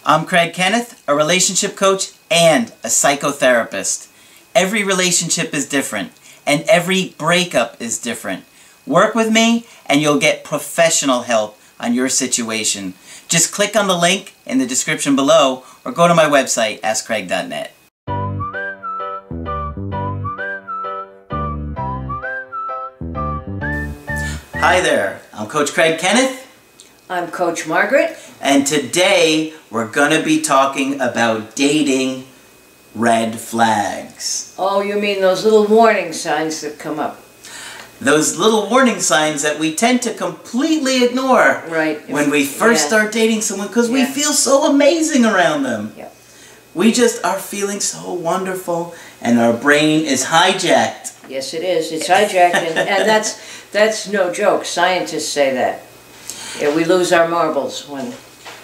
I'm Craig Kenneth, a relationship coach and a psychotherapist. Every relationship is different, and every breakup is different. Work with me, and you'll get professional help on your situation. Just click on the link in the description below, or go to my website, askcraig.net. Hi there, I'm Coach Craig Kenneth. I'm Coach Margaret. And today we're going to be talking about dating red flags. Oh, you mean those little warning signs that come up? Those little warning signs that we tend to completely ignore when we first start dating someone because we feel so amazing around them. Yeah. We just are feeling so wonderful and our brain is hijacked. Yes, it is. It's hijacked and that's no joke. Scientists say that. Yeah, we lose our marbles when...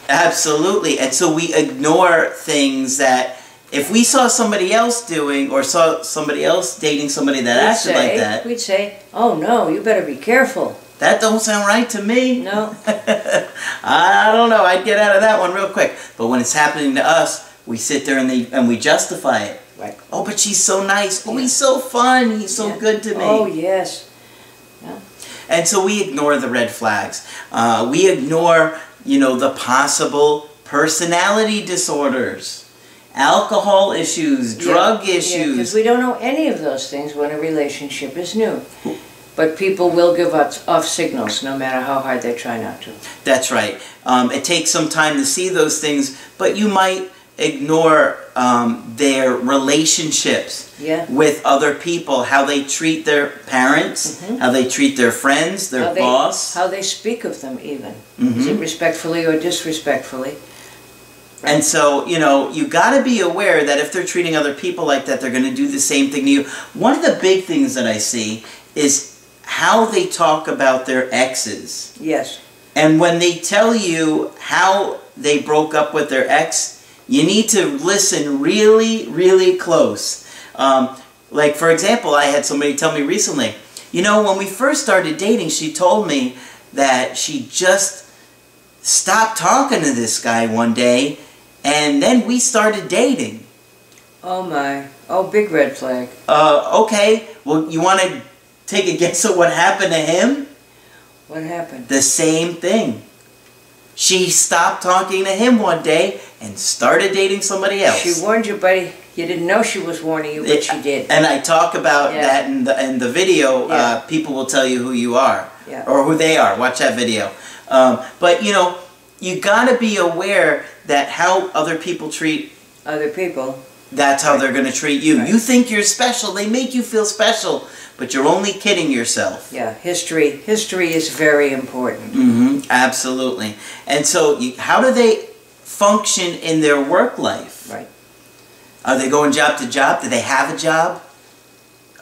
Absolutely. And so we ignore things that if we saw somebody else doing or saw somebody else dating somebody that acted like that... We'd say, oh no, you better be careful. That don't sound right to me. No. I don't know. I'd get out of that one real quick. But when it's happening to us, we sit there and we justify it. Right. Oh, but she's so nice. Oh, he's so fun. He's so good to me. Oh, yes. Yeah. And so we ignore the red flags. We ignore, the possible personality disorders, alcohol issues, drug issues. Because we don't know any of those things when a relationship is new. But people will give off signals no matter how hard they try not to. That's right. It takes some time to see those things, but you might ignore their relationships with other people, how they treat their parents, how they treat their friends, their boss. How they speak of them even. Is it respectfully or disrespectfully? And so, you got to be aware that if they're treating other people like that, they're going to do the same thing to you. One of the big things that I see is how they talk about their exes. Yes. And when they tell you how they broke up with their ex, you need to listen really, really close. Like, for example, I had somebody tell me recently, when we first started dating, she told me that she just stopped talking to this guy one day, and then we started dating. Oh my. Oh, big red flag. Okay. Well, you want to take a guess at what happened to him? What happened? The same thing. She stopped talking to him one day and started dating somebody else. She warned you, buddy. You didn't know she was warning you, but she did. And I talk about that in the video. People will tell you who you are or who they are. Watch that video. But, you got to be aware that how other people treat other people, that's how they're going to treat you. You think you're special. They make you feel special. But you're only kidding yourself. Yeah, history is very important. Absolutely. And so, how do they function in their work life? Right. Are they going job to job? Do they have a job?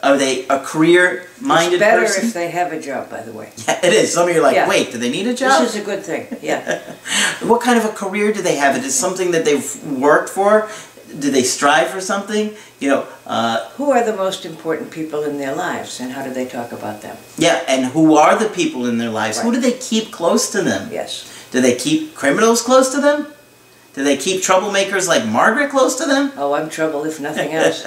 Are they a career-minded person? It's better if they have a job, by the way. Yeah, it is. Some of you are like, wait, do they need a job? This is a good thing, yeah. What kind of a career do they have? Is it something that they've worked for? Do they strive for something? Who are the most important people in their lives, and how do they talk about them? Yeah, and who are the people in their lives? Who do they keep close to them? Yes. Do they keep criminals close to them? Do they keep troublemakers like Margaret close to them? Oh, I'm trouble if nothing else.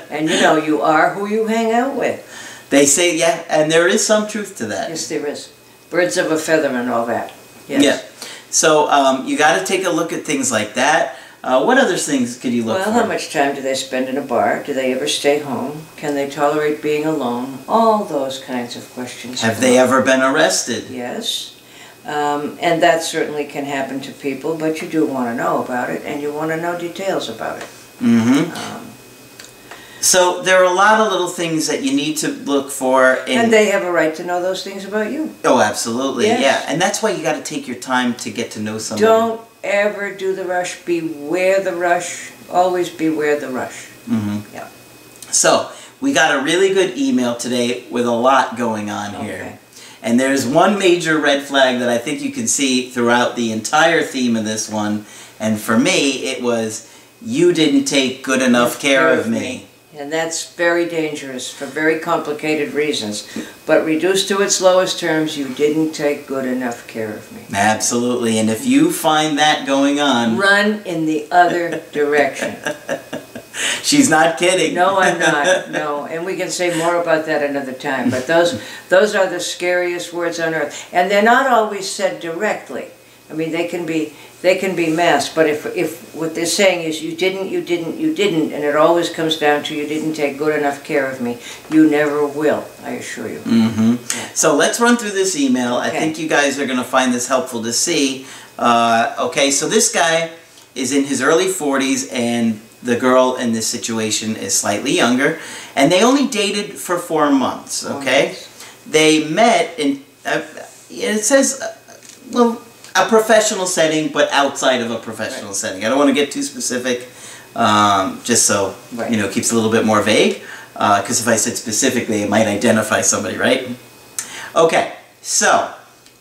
And you are who you hang out with. They say, and there is some truth to that. Yes, there is. Birds of a feather and all that. Yes. Yeah. So you got to take a look at things like that. What other things could you look for? Well, how much time do they spend in a bar? Do they ever stay home? Can they tolerate being alone? All those kinds of questions. Have they ever been arrested? Yes. And that certainly can happen to people, but you do want to know about it, and you want to know details about it. So there are a lot of little things that you need to look for. And they have a right to know those things about you. Oh, absolutely. Yes. Yeah. And that's why you got to take your time to get to know somebody. Don't ever do the rush. Beware the rush. Always beware the rush. Yeah. So we got a really good email today with a lot going on here. And there's one major red flag that I think you can see throughout the entire theme of this one. And for me, it was, you didn't take good enough care of me. And that's very dangerous for very complicated reasons. But reduced to its lowest terms, you didn't take good enough care of me. Absolutely. And if you find that going on... Run in the other direction. She's not kidding. No, I'm not. No. And we can say more about that another time. But those are the scariest words on earth. And they're not always said directly. I mean, they can be masked, but if what they're saying is you didn't, and it always comes down to you didn't take good enough care of me, you never will, I assure you. Mm-hmm. So let's run through this email. Okay. I think you guys are going to find this helpful to see. Okay, so this guy is in his early 40s, and the girl in this situation is slightly younger, and they only dated for 4 months, okay? They met in, it says, well, a professional setting, but outside of a professional setting. I don't want to get too specific, just so, you know, it keeps it a little bit more vague, because if I said specifically, it might identify somebody, right? Okay, so,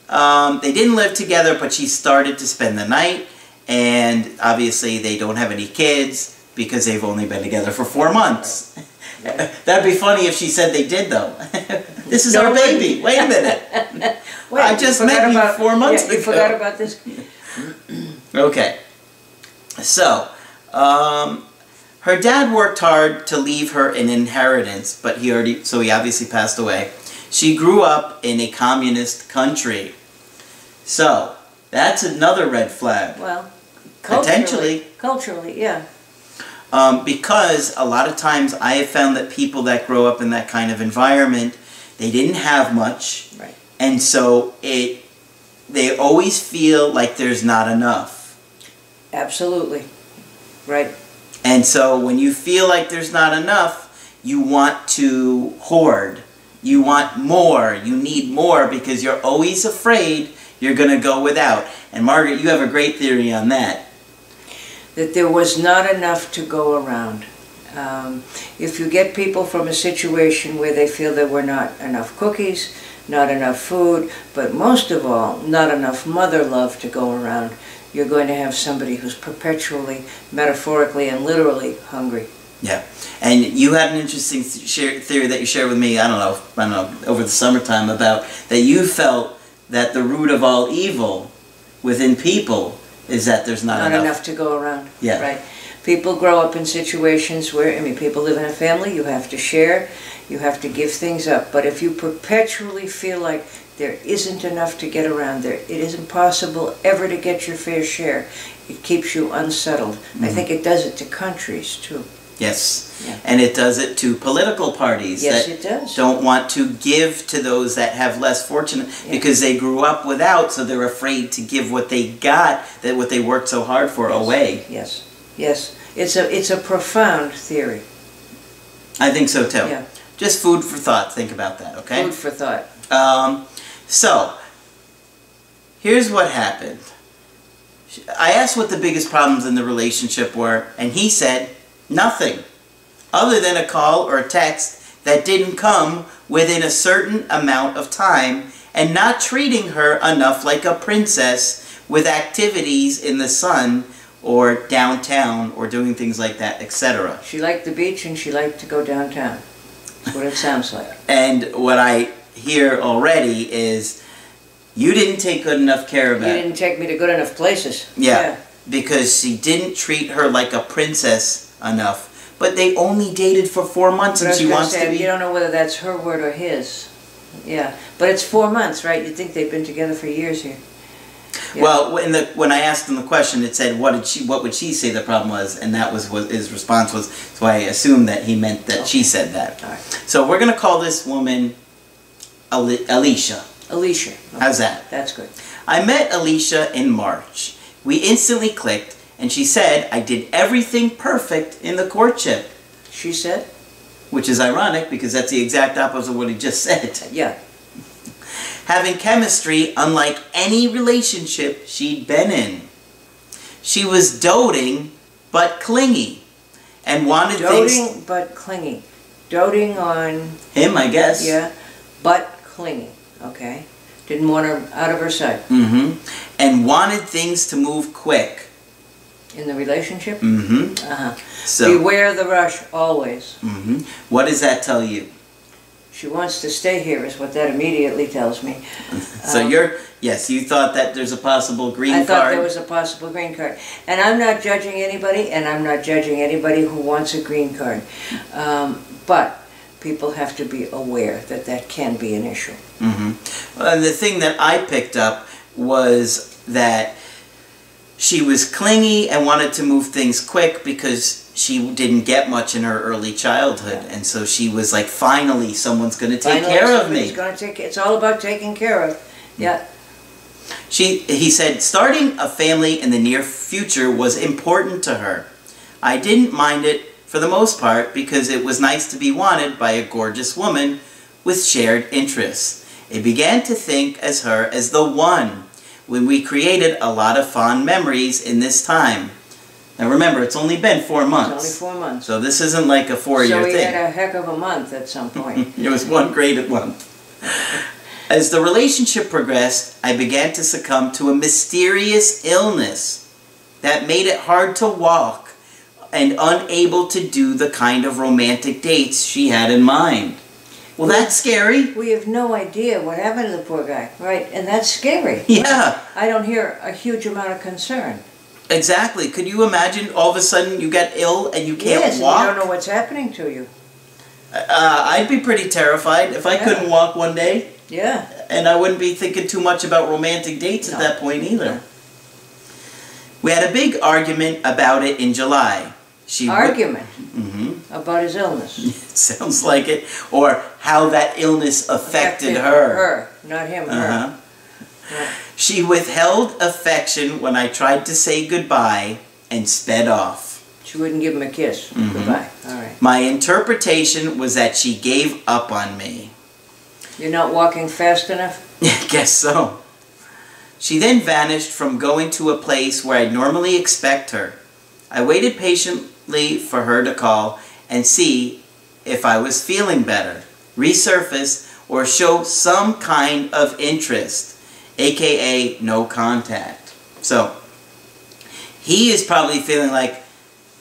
they didn't live together, but she started to spend the night, and obviously they don't have any kids, because they've only been together for 4 months. That'd be funny if she said they did, though. This is our baby. Wait a minute. Wait, I just met you 4 months ago. You forgot about this? Okay. So, her dad worked hard to leave her an inheritance, but he obviously passed away. She grew up in a communist country. So, that's another red flag. Well, potentially. Culturally, yeah. Because a lot of times I have found that people that grow up in that kind of environment, they didn't have much, right. And so they always feel like there's not enough. Absolutely, right. And so when you feel like there's not enough, you want to hoard. You want more. You need more because you're always afraid you're going to go without. And Margaret, you have a great theory on that. That there was not enough to go around. If you get people from a situation where they feel there were not enough cookies, not enough food, but most of all, not enough mother love to go around, you're going to have somebody who's perpetually, metaphorically, and literally hungry. Yeah, and you had an interesting theory that you shared with me, I don't know, over the summertime about that you felt that the root of all evil within people is that there's not enough to go around. Yeah. Right. People grow up in situations where, I mean, people live in a family, you have to share, you have to give things up. But if you perpetually feel like there isn't enough to get around, it is impossible ever to get your fair share, it keeps you unsettled. Mm-hmm. I think it does it to countries, too. Yes. Yeah. And it does it to political parties that don't want to give to those that have less fortunate because they grew up without, so they're afraid to give what they got, that what they worked so hard for, away. Yes. Yes. It's a profound theory. I think so too. Yeah. Just food for thought. Think about that, okay? Food for thought. So, here's what happened. I asked what the biggest problems in the relationship were, and he said nothing, other than a call or a text that didn't come within a certain amount of time, and not treating her enough like a princess with activities in the sun or downtown or doing things like that, etc. She liked the beach and she liked to go downtown. That's what it sounds like. And what I hear already is you didn't take good enough care of her. You didn't take me to good enough places. Yeah, because she didn't treat her like a princess enough. But they only dated for 4 months and she wants to be... You don't know whether that's her word or his. Yeah, but it's 4 months, right? You'd think they've been together for years here. Yeah. Well, when I asked him the question, it said, what would she say the problem was? And that was what his response was. So I assumed that he meant that she said that. All right. So we're going to call this woman Alicia. Alicia. Okay. How's that? That's good. I met Alicia in March. We instantly clicked, and she said I did everything perfect in the courtship. She said? Which is ironic, because that's the exact opposite of what he just said. Yeah. Having chemistry unlike any relationship she'd been in. She was doting, but clingy, and wanted things... Doting, but clingy. Doting on... him, I guess. Yeah, but clingy. Okay. Didn't want her out of her sight. Mm-hmm. And wanted things to move quick. In the relationship? Mm-hmm. Uh-huh. So, beware the rush, always. mm-hmm. What does that tell you? She wants to stay here is what that immediately tells me. So yes, you thought that there's a possible green card. I thought there was a possible green card. And I'm not judging anybody, and I'm not judging anybody who wants a green card. But people have to be aware that that can be an issue. Mm-hmm. And the thing that I picked up was that she was clingy and wanted to move things quick because she didn't get much in her early childhood. And so she was like, finally, someone's going to take care of me. It's all about taking care of. Yeah. He said, starting a family in the near future was important to her. I didn't mind it for the most part because it was nice to be wanted by a gorgeous woman with shared interests. I began to think as her as the one when we created a lot of fond memories in this time. Now remember, it's only been 4 months. It's only 4 months. So this isn't like a 4-year thing. So he had a heck of a month at some point. It was one great month. As the relationship progressed, I began to succumb to a mysterious illness that made it hard to walk and unable to do the kind of romantic dates she had in mind. Well, that's scary. We have no idea what happened to the poor guy, right? And that's scary. Yeah. I don't hear a huge amount of concern. Exactly. Could you imagine all of a sudden you get ill and you can't yes, walk? Yes, you don't know what's happening to you. I'd be pretty terrified if I couldn't walk one day. Yeah. And I wouldn't be thinking too much about romantic dates at that point either. No. We had a big argument about it in July. Argument? Mm-hmm. About his illness? It sounds like it. Or how that illness affected her. Her, not him, her. Yeah. She withheld affection when I tried to say goodbye and sped off. She wouldn't give him a kiss. Mm-hmm. Goodbye. All right. My interpretation was that she gave up on me. You're not walking fast enough? I guess so. She then vanished from going to a place where I'd normally expect her. I waited patiently for her to call and see if I was feeling better, resurface, or show some kind of interest, aka no contact. So, he is probably feeling like,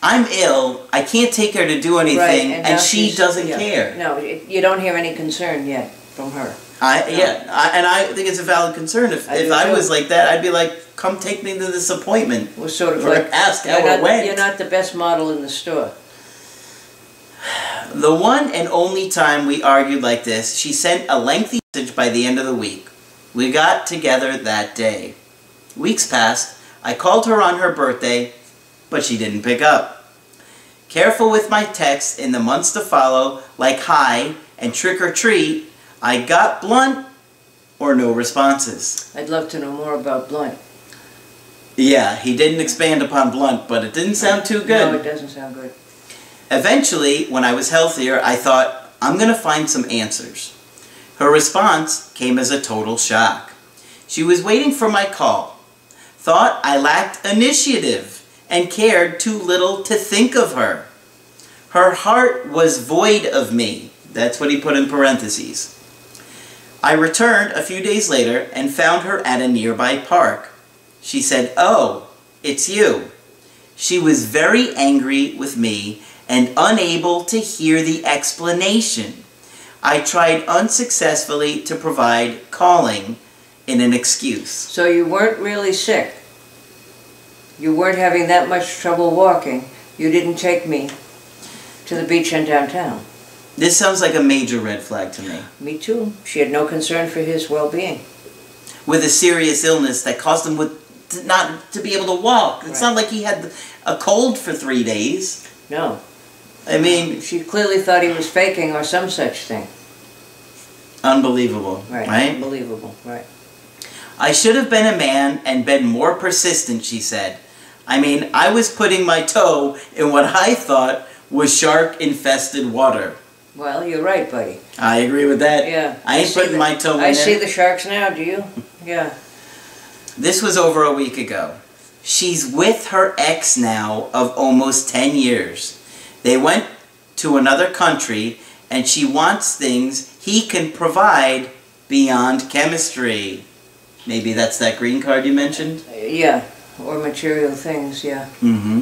I'm ill, I can't take her to do anything, right, and she doesn't care. No, you don't hear any concern yet from her. And I think it's a valid concern. If I was like that, I'd be like, come take me to this appointment. Well, sort of or like, ask how it went. You're not the best model in the store. The one and only time we argued like this, she sent a lengthy message by the end of the week. We got together that day. Weeks passed. I called her on her birthday, but she didn't pick up. Careful with my texts in the months to follow, like hi and trick or treat, I got blunt or no responses. I'd love to know more about blunt. Yeah, he didn't expand upon blunt, but it didn't sound too good. No, it doesn't sound good. Eventually, when I was healthier, I thought, I'm going to find some answers. Her response came as a total shock. She was waiting for my call, thought I lacked initiative, and cared too little to think of her. Her heart was void of me. That's what he put in parentheses. I returned a few days later and found her at a nearby park. She said, "Oh, it's you." She was very angry with me and unable to hear the explanation. I tried unsuccessfully to provide calling in an excuse. So you weren't really sick. You weren't having that much trouble walking. You didn't take me to the beach in downtown. This sounds like a major red flag to me. Me too. She had no concern for his well-being. With a serious illness that caused him not to be able to walk. It's not like he had a cold for 3 days. No. I mean... She clearly thought he was faking or some such thing. Unbelievable. Right? Unbelievable, right. I should have been a man and been more persistent, she said. I mean, I was putting my toe in what I thought was shark-infested water. Well, you're right, buddy. I agree with that. Yeah. I ain't putting my toe in there. I see the sharks now, do you? Yeah. This was over a week ago. She's with her ex now of almost 10 years. They went to another country and she wants things he can provide beyond chemistry. Maybe that's that green card you mentioned? Yeah. Or material things, yeah. Mm-hmm.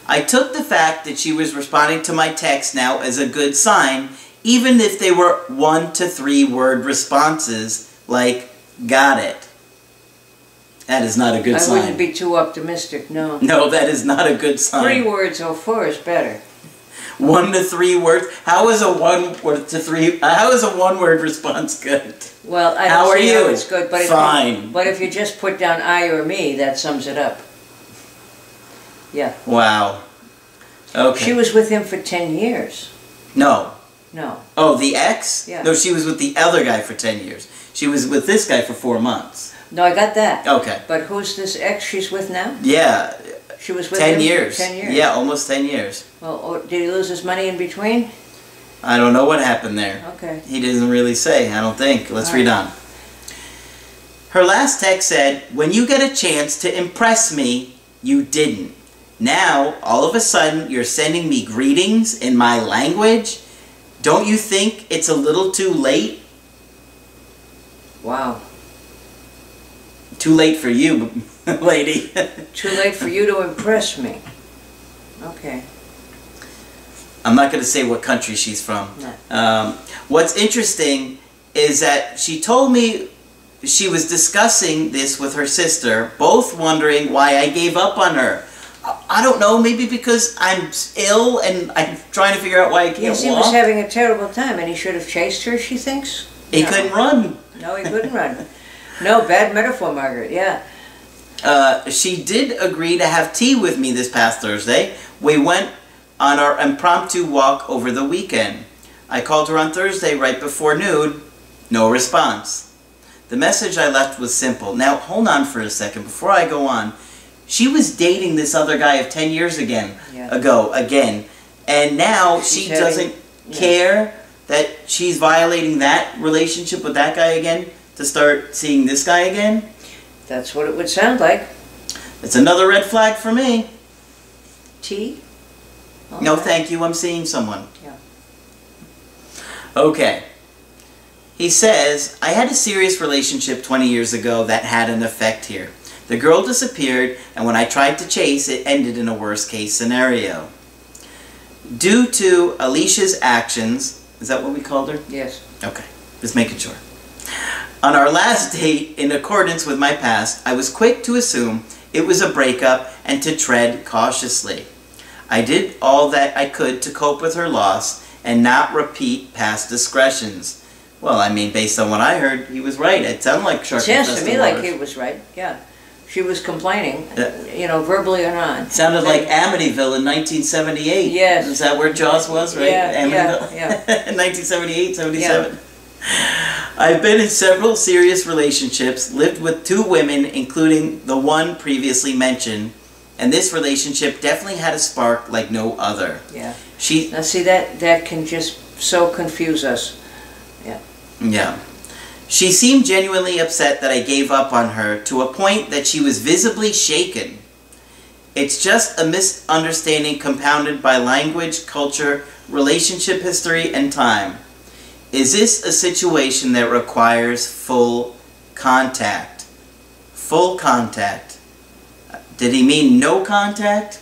I took the fact that she was responding to my text now as a good sign, even if they were 1 to 3 word responses, like, got it. That is not a good sign. I wouldn't be too optimistic, no. No, that is not a good sign. 3 words or 4 is better. 1 to 3 words? How is a 1 word to 3? How is a 1 word response good? Well, I how don't are see you? how it's good, but fine. But if you just put down I or me, that sums it up. Yeah. Wow. Okay. She was with him for 10 years. No. No. Oh, the ex? Yeah. No, she was with the other guy for 10 years. She was with this guy for 4 months. No, I got that. Okay. But who's this ex she's with now? Yeah. She was with 10 him years. for 10 years. Yeah, almost 10 years. Well, did he lose his money in between? I don't know what happened there. Okay. He doesn't really say, I don't think. Let's All read right. on. Her last text said, when you get a chance to impress me, you didn't. Now, all of a sudden, you're sending me greetings in my language? Don't you think it's a little too late? Wow. Too late for you, lady. Too late for you to impress me. Okay. I'm not going to say what country she's from. No. What's interesting is that she told me she was discussing this with her sister, both wondering why I gave up on her. I don't know, maybe because I'm ill and I'm trying to figure out why I can't Yes, he walk. was having a terrible time and he should have chased her, she thinks? He No. couldn't run. No, he couldn't run. No, bad metaphor, Margaret, yeah. She did agree to have tea with me this past Thursday. We went on our impromptu walk over the weekend. I called her on Thursday right before noon. No response. The message I left was simple. Now, hold on for a second. Before I go on, she was dating this other guy of 10 years again. And now she doesn't care that she's violating that relationship with that guy again to start seeing this guy again. That's what it would sound like. It's another red flag for me. Tea? No, thank you. I'm seeing someone. Yeah. Okay. He says, I had a serious relationship 20 years ago that had an effect here. The girl disappeared, and when I tried to chase, it ended in a worst-case scenario. Due to Alicia's actions, is that what we called her? Yes. Okay, just making sure. On our last date, in accordance with my past, I was quick to assume it was a breakup and to tread cautiously. I did all that I could to cope with her loss and not repeat past discretions. Well, I mean, based on what I heard, he was right. It sounded like Shark Sounds to me like he was right, yeah. She was complaining, you know, verbally or not. Sounded like Amityville in 1978. Yes. Is that where Jaws was, right? Yeah, Amityville? yeah. 1978, 77. I've been in several serious relationships, lived with 2 women, including the one previously mentioned, and this relationship definitely had a spark like no other. Yeah. She. Now see, that can just so confuse us. Yeah. Yeah. She seemed genuinely upset that I gave up on her to a point that she was visibly shaken. It's just a misunderstanding compounded by language, culture, relationship history, and time. Is this a situation that requires full contact? Full contact. Did he mean no contact?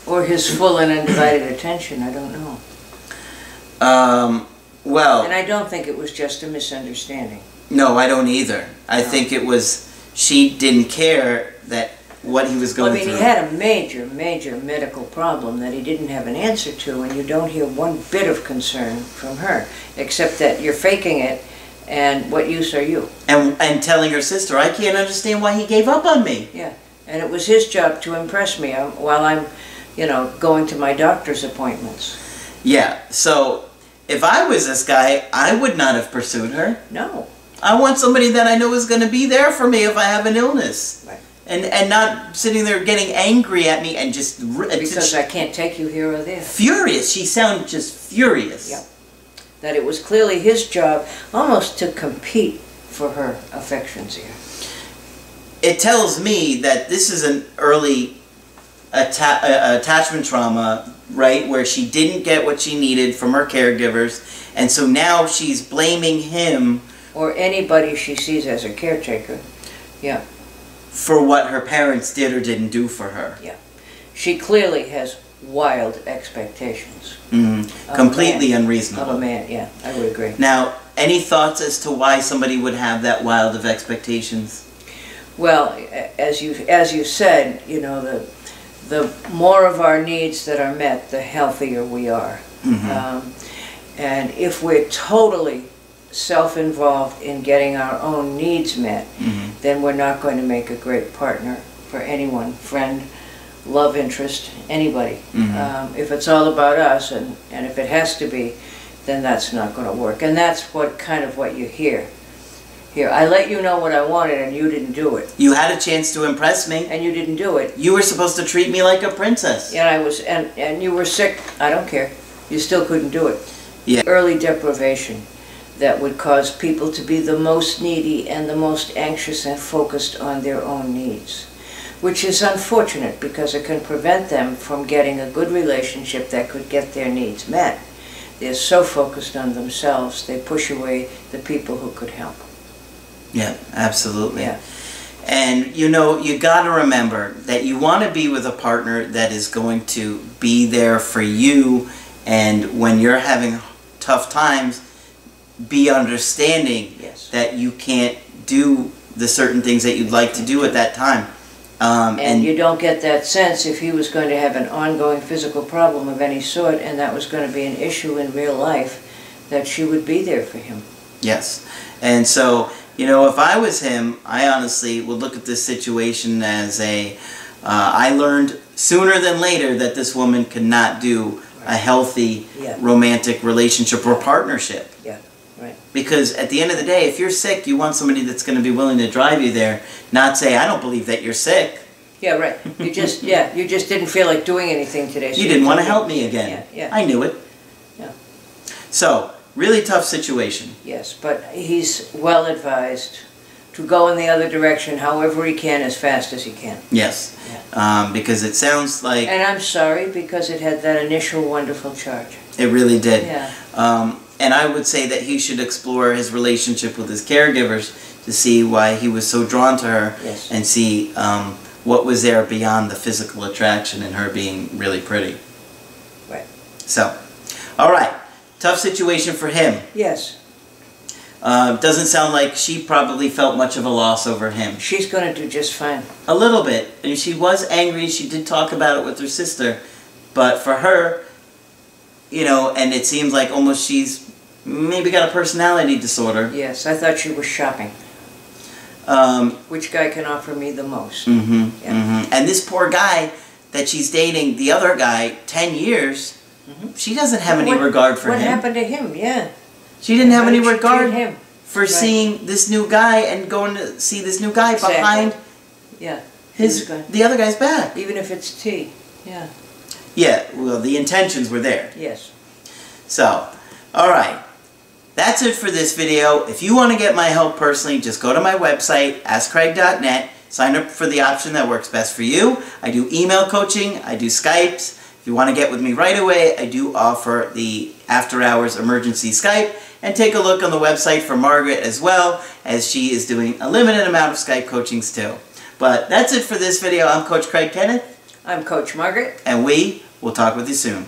Or his full and undivided attention, I don't know. Well... And I don't think it was just a misunderstanding. No, I don't either. I think it was, she didn't care that what he was going through. I mean, he had a major, major medical problem that he didn't have an answer to, and you don't hear one bit of concern from her, except that you're faking it, and what use are you? And telling her sister, I can't understand why he gave up on me. Yeah, and it was his job to impress me while I'm, you know, going to my doctor's appointments. Yeah, so if I was this guy, I would not have pursued her. No. I want somebody that I know is going to be there for me if I have an illness. Right. And not sitting there getting angry at me and just... Because I can't take you here or there. Furious. She sounded just furious. Yeah. That it was clearly his job almost to compete for her affections here. It tells me that this is an early attachment trauma, right, where she didn't get what she needed from her caregivers, and so now she's blaming him. Or anybody she sees as a caretaker. Yeah. for what her parents did or didn't do for her. Yeah. She clearly has wild expectations. Completely unreasonable. Of a man, yeah, I would agree. Now, any thoughts as to why somebody would have that wild of expectations? Well, as you said, you know, the more of our needs that are met, the healthier we are. And if we're totally self-involved in getting our own needs met, then we're not going to make a great partner for anyone, friend, love interest, anybody. If it's all about us, and if it has to be, then that's not going to work. And that's what you hear. Here, I let you know what I wanted and you didn't do it. You had a chance to impress me. And you didn't do it. You were supposed to treat me like a princess. And I was, and you were sick. I don't care. You still couldn't do it. Yeah. Early deprivation that would cause people to be the most needy and the most anxious and focused on their own needs, which is unfortunate because it can prevent them from getting a good relationship that could get their needs met. They're so focused on themselves, they push away the people who could help. Yeah, absolutely. Yeah. And you know, you got to remember that you want to be with a partner that is going to be there for you, and when you're having tough times, be understanding that you can't do the certain things that you'd like to do at that time. And you don't get that sense if he was going to have an ongoing physical problem of any sort and that was going to be an issue in real life, that she would be there for him. Yes. And so, you know, if I was him, I honestly would look at this situation as I learned sooner than later that this woman could not do a healthy romantic relationship or partnership. Yeah, right. Because at the end of the day, if you're sick, you want somebody that's going to be willing to drive you there, not say, I don't believe that you're sick. Yeah, right. You just, you just didn't feel like doing anything today. So you didn't want to help me again. Yeah. I knew it. Yeah. So, really tough situation. Yes, but he's well advised to go in the other direction however he can, as fast as he can. Yes. Yeah. Because it sounds like... And I'm sorry, because it had that initial wonderful charge. It really did. Yeah. And I would say that he should explore his relationship with his caregivers to see why he was so drawn to her, and see what was there beyond the physical attraction and her being really pretty. Right. So, all right. Tough situation for him. Yes. Doesn't sound like she probably felt much of a loss over him. She's going to do just fine. A little bit. And she was angry. She did talk about it with her sister. But for her, you know, and it seems like almost she's maybe got a personality disorder. Yes, I thought she was shopping. Which guy can offer me the most? And this poor guy that she's dating, the other guy, 10 years, she doesn't have any regard for him. What happened to him? Yeah. She didn't have any regard him for seeing this new guy and going to see this new guy behind the other guy's back. Even if it's tea. Yeah. Yeah, well, the intentions were there. Yes. So, alright. That's it for this video. If you want to get my help personally, just go to my website, askcraig.net, sign up for the option that works best for you. I do email coaching, I do Skypes. If you want to get with me right away, I do offer the after-hours emergency Skype. And take a look on the website for Margaret as well, as she is doing a limited amount of Skype coachings too. But that's it for this video. I'm Coach Craig Kenneth. I'm Coach Margaret. And we will talk with you soon.